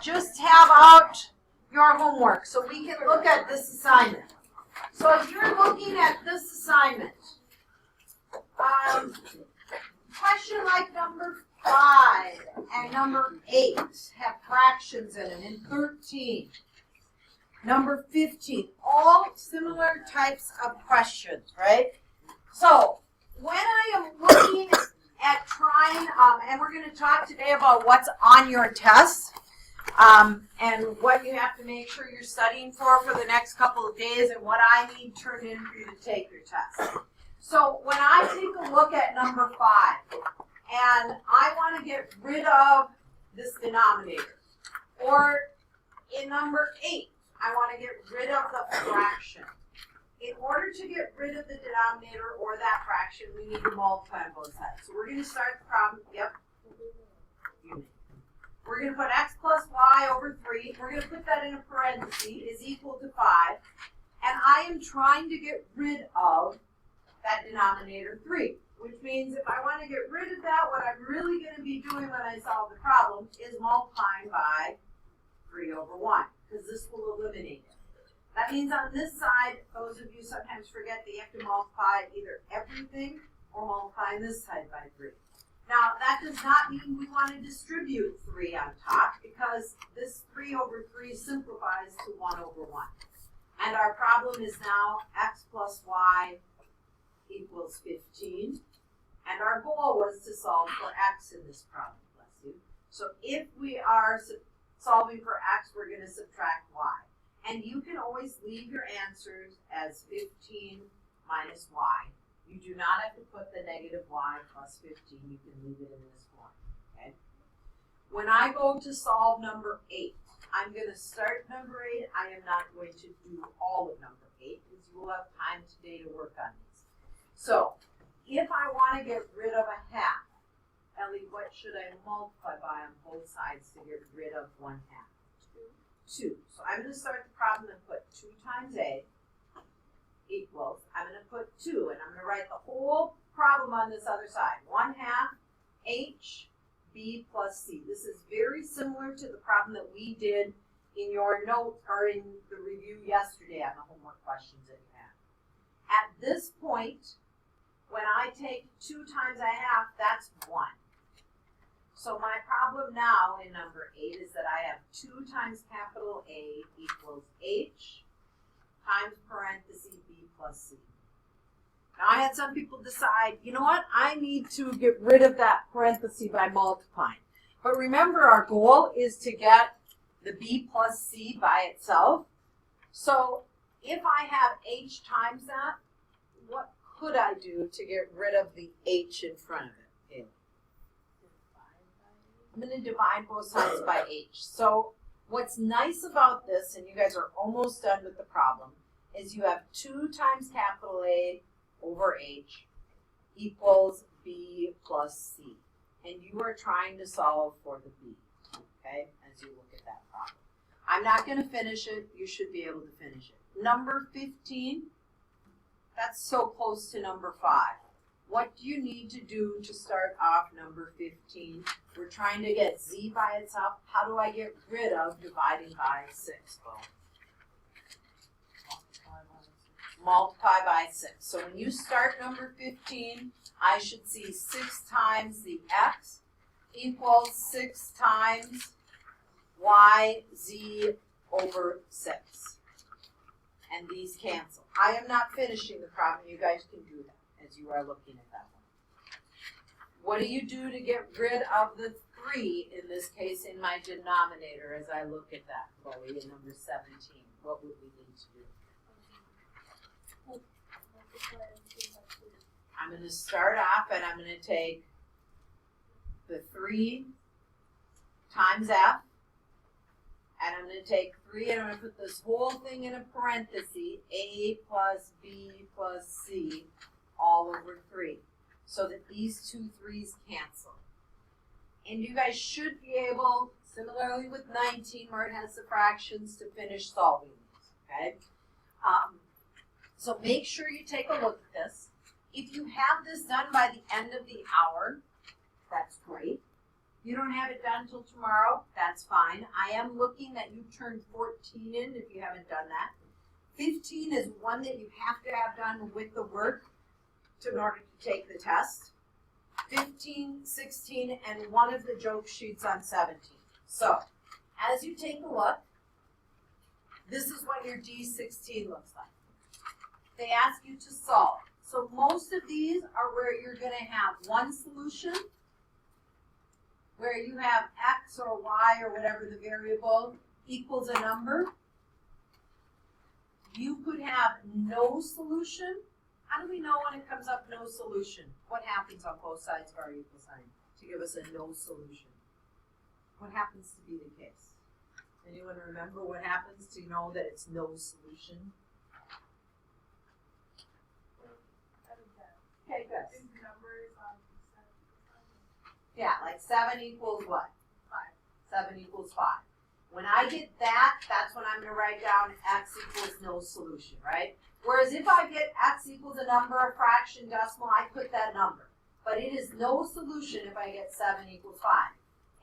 just have out your homework so we can look at this assignment. So if you're looking at this assignment, question like number 5 and number 8 have fractions in it, and 13. Number 15, all similar types of questions, right? So when I am looking at trying, and we're going to talk today about what's on your test, and what you have to make sure you're studying for the next couple of days, and what I need turned in for you to take your test. So when I take a look at number 5, and I want to get rid of this denominator, or in number 8, I want to get rid of the fraction. In order to get rid of the denominator or that fraction, we need to multiply on both sides. So we're going to start the problem. Yep. We're going to put x plus y over 3. We're going to put that in a parenthesis, is equal to 5. And I am trying to get rid of that denominator 3, which means if I want to get rid of that, what I'm really going to be doing when I solve the problem is multiplying by 3 over 1, because this will eliminate it. That means on this side, those of you sometimes forget that you have to multiply either everything or multiply this side by 3. Now, that does not mean we want to distribute 3 on top, because this 3 over 3 simplifies to 1 over 1. And our problem is now x plus y equals 15. And our goal was to solve for x in this problem, bless you. So if we are solving for x, we're going to subtract y. And you can always leave your answers as 15 minus y. You do not have to put the negative y plus 15. You can leave it in this form, okay? When I go to solve number 8, I'm going to start number 8. I am not going to do all of number 8 because you will have time today to work on these. So, if I want to get rid of a half, Ellie, what should I multiply by on both sides to get rid of 1/2? 2. So I'm going to start the problem and put 2 times a equals, I'm going to put 2, and I'm going to write the whole problem on this other side. 1/2 h b plus c. This is very similar to the problem that we did in your note or in the review yesterday on the homework questions that you had. At this point, when I take 2 times 1/2, that's 1. So my problem now in number 8 is that I have 2 times capital A equals h times parenthesis b plus c. Now I had some people decide, you know what, I need to get rid of that parenthesis by multiplying. But remember, our goal is to get the b plus c by itself. So if I have h times that, what could I do to get rid of the h in front of it? I'm going to divide both sides by h. So what's nice about this, and you guys are almost done with the problem, is you have 2 times capital A over h equals b plus c. And you are trying to solve for the b, okay, as you look at that problem. I'm not going to finish it. You should be able to finish it. Number 15, that's so close to number 5. What do you need to do to start off number 15? We're trying to get z by itself. How do I get rid of dividing by 6? Well, multiply by 6. So when you start number 15, I should see 6 times the x equals 6 times y z over 6. And these cancel. I am not finishing the problem. You guys can do that as you are looking at that one. What do you do to get rid of the 3, in this case, in my denominator as I look at that, Chloe, in number 17? What would we need to do? I'm going to start off and I'm going to take the 3 times f, and I'm going to take 3 and I'm going to put this whole thing in a parenthesis, a plus b plus c all over 3, so that these 2 3's cancel. And you guys should be able, similarly with 19 where it has the fractions, to finish solving these, okay? So make sure you take a look at this. If you have this done by the end of the hour, that's great. you don't have it done till tomorrow, that's fine. I am looking that you turn 14 in if you haven't done that. 15 is one that you have to have done with the work in order to take the test. 15, 16, and one of the joke sheets on 17. So, as you take a look, this is what your D16 looks like. They ask you to solve. So most of these are where you're going to have one solution, where you have X or Y or whatever the variable equals a number. You could have no solution. How do we know when it comes up no solution? What happens on both sides of our equal sign to give us a no solution? What happens to be the case? Anyone remember what happens to know that it's no solution? Okay, good. Yeah, like 7 equals what? 5. 7 equals 5. When I get that, that's when I'm going to write down X equals no solution, right? Whereas if I get X equals a number, a fraction, decimal, I put that number. But it is no solution if I get 7 equals 5.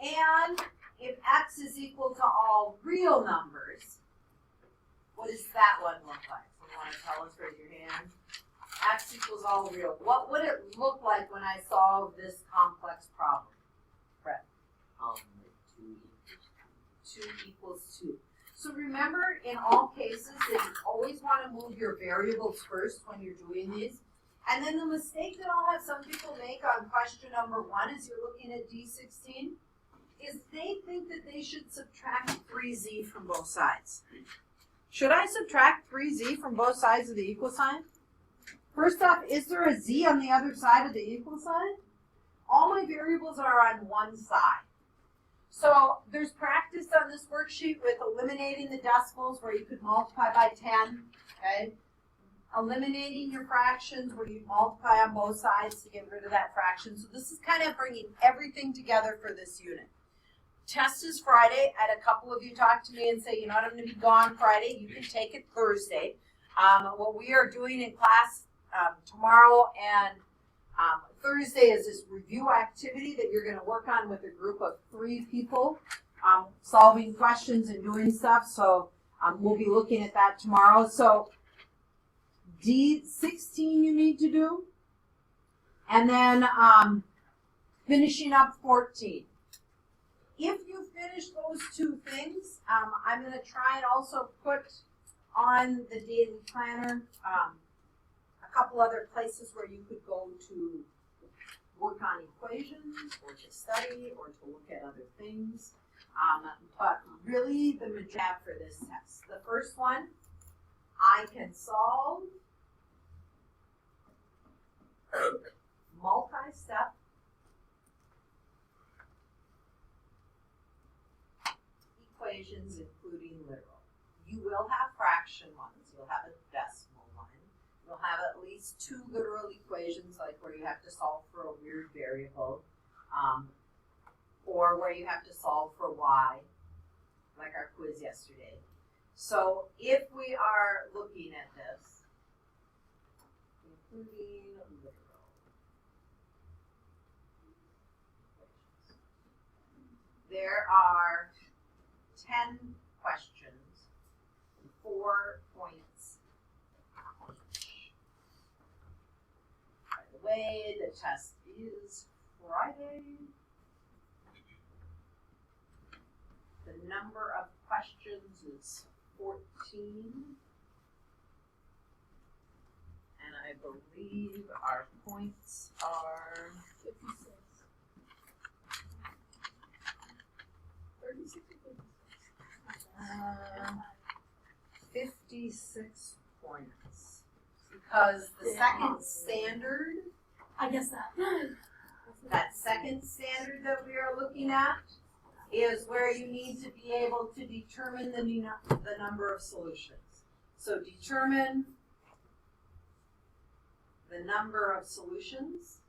And if X is equal to all real numbers, what does that one look like? Someone want to tell us? Raise your hand. X equals all real. What would it look like when I solve this complex problem? Brett? 2 equals 2. So remember, in all cases, that you always want to move your variables first when you're doing these. And then the mistake that I'll have some people make on question number 1 as you're looking at D16 is they think that they should subtract 3z from both sides. Should I subtract 3z from both sides of the equal sign? First off, is there a z on the other side of the equal sign? All my variables are on one side. So there's practice on this worksheet with eliminating the decimals where you could multiply by 10, okay? Eliminating your fractions where you multiply on both sides to get rid of that fraction. So this is kind of bringing everything together for this unit. Test is Friday. I had a couple of you talk to me and say, you know what, I'm going to be gone Friday. You can take it Thursday. What we are doing in class tomorrow and Thursday is this review activity that you're going to work on with a group of 3 people, solving questions and doing stuff. So we'll be looking at that tomorrow. So D16 you need to do, and then finishing up 14. If you finish those 2 things, I'm going to try and also put on the daily planner a couple other places where you could go to work on equations or to study or to look at other things. But really the majority for this test. The first one, I can solve multi-step equations including literal. You will have fraction ones, you'll have a decimal one, you'll have at least 2 literal equations like where you have to solve for a weird variable, or where you have to solve for y, like our quiz yesterday. So if we are looking at this, including literal equations, there are 10 questions, 4 points each. By the way, the test is Friday. The number of questions is 14. And I believe our points are 56. 36 56 points. Because the second standard, I guess that second standard that we are looking at is where you need to be able to determine the number of solutions. So determine the number of solutions.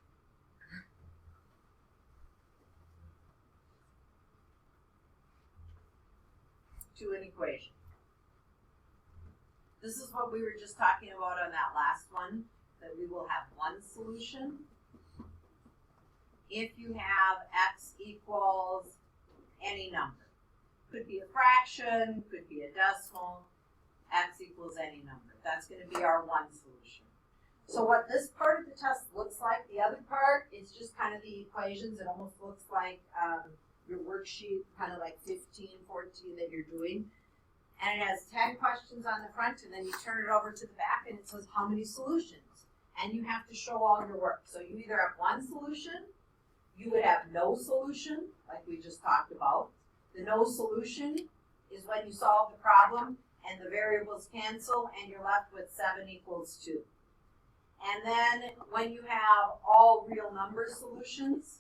To an equation. This is what we were just talking about on that last one, that we will have one solution. if you have x equals any number. Could be a fraction, could be a decimal, x equals any number. That's going to be our one solution. So what this part of the test looks like, the other part is just kind of the equations. It almost looks like your worksheet, kind of like 15, 14 that you're doing. And it has 10 questions on the front, and then you turn it over to the back, and it says how many solutions. And you have to show all your work. So you either have one solution, you would have no solution, like we just talked about. The no solution is when you solve the problem, and the variables cancel, and you're left with 7 equals 2. And then when you have all real number solutions,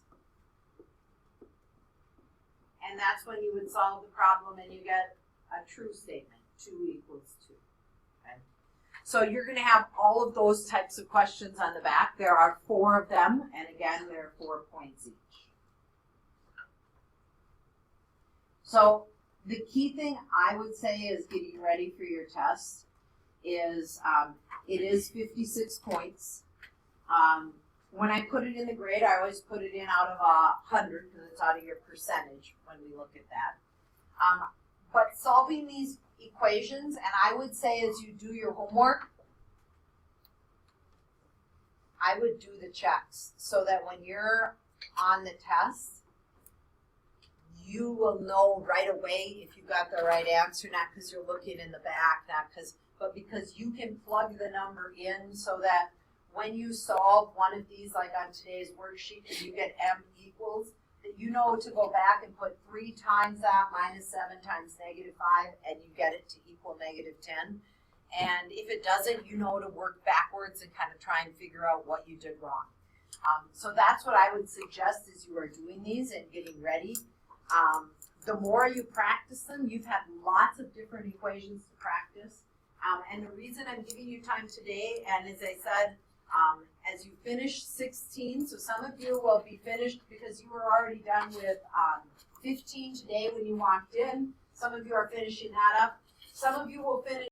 and that's when you would solve the problem and you get a true statement, 2 equals 2. Okay? So you're going to have all of those types of questions on the back. There are 4 of them, and again, there are 4 points each. So the key thing I would say is getting ready for your test is it is 56 points. When I put it in the grade, I always put it in out of 100 because it's out of your percentage when we look at that. But solving these equations, and I would say as you do your homework, I would do the checks so that when you're on the test, you will know right away if you got the right answer, not because you're looking in the back, but because you can plug the number in so that when you solve one of these, like on today's worksheet, and you get m equals, that you know to go back and put 3 times that minus 7 times negative 5, and you get it to equal negative 10. And if it doesn't, you know to work backwards and kind of try and figure out what you did wrong. So that's what I would suggest as you are doing these and getting ready. The more you practice them, you've had lots of different equations to practice. And the reason I'm giving you time today, and as I said, as you finish 16, so some of you will be finished because you were already done with 15 today when you walked in. Some of you are finishing that up. Some of you will finish